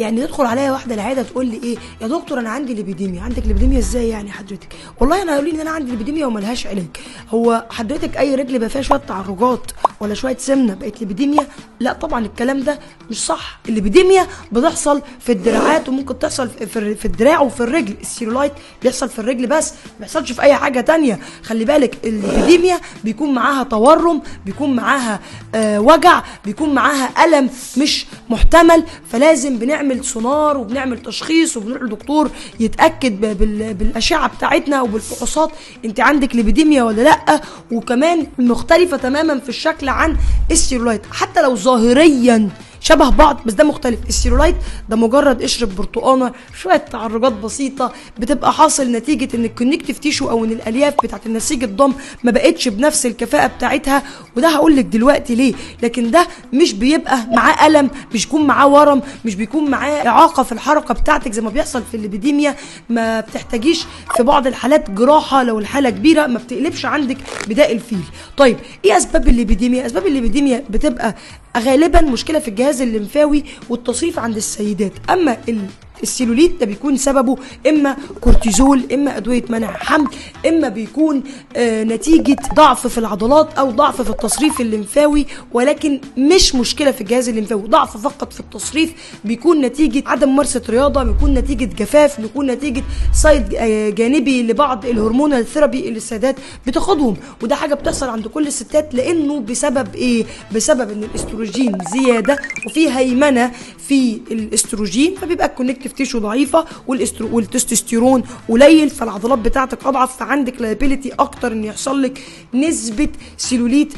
يعني تدخل عليا واحده العياده تقول لي ايه يا دكتور انا عندي ليبيديميا. عندك ليبيديميا ازاي يعني حضرتك؟ والله انا قالوا لي ان انا عندي ليبيديميا وملهاش علاج. هو حضرتك اي رجل بقى فيها شويه تعرجات ولا شويه سمنه بقت ليبيديميا؟ لا طبعا الكلام ده مش صح. الليبيديميا بتحصل في الدراعات وممكن تحصل في الدراع وفي الرجل. السيلولايت بيحصل في الرجل بس، ما بيحصلش في اي حاجه تانية. خلي بالك الليبيديميا بيكون معاها تورم، بيكون معاها وجع، بيكون معاها الم مش محتمل، فلازم بنعمل سونار وبنعمل تشخيص وبنروح لدكتور يتاكد بالاشعه بتاعتنا وبالفحوصات انت عندك ليبيديميا ولا لا. وكمان مختلفه تماما في الشكل عن السيلولايت، حتى لو ظاهريا شبه بعض بس ده مختلف. السيلولايت ده مجرد قشر برتقانه، شويه تعرجات بسيطه بتبقى حاصل نتيجه ان الكونكتيف تيشو او ان الالياف بتاعت النسيج الضم ما بقتش بنفس الكفاءه بتاعتها، وده هقول لك دلوقتي ليه. لكن ده مش بيبقى معاه الم، مش بيكون معاه ورم، مش بيكون معاه اعاقه في الحركه بتاعتك زي ما بيحصل في الليبيديميا. ما بتحتاجيش في بعض الحالات جراحه لو الحاله كبيره، ما بتقلبش عندك بداء الفيل. طيب ايه اسباب الليبيديميا؟ اسباب الليبيديميا بتبقى غالبا مشكله في الجهاز الليمفاوي والتصريف عند السيدات. اما السيلوليت ده بيكون سببه اما كورتيزول، اما ادويه منع حمل، اما بيكون نتيجه ضعف في العضلات او ضعف في التصريف الليمفاوي، ولكن مش مشكله في الجهاز الليمفاوي، ضعف فقط في التصريف. بيكون نتيجه عدم ممارسه رياضه، بيكون نتيجه جفاف، بيكون نتيجه سايد جانبي لبعض الهرمونال ثيرابي اللي السيدات بتاخدهم، وده حاجه بتحصل عند كل الستات. لانه بسبب ايه؟ بسبب ان الاستروجين زياده وفي هيمنه في الاستروجين، فبيبقى الكونكتيف تيشو ضعيفه والتستوستيرون قليل، فالعضلات بتاعتك اضعف، فعندك لايبيليتي اكتر ان يحصل لك نسبه سيلوليت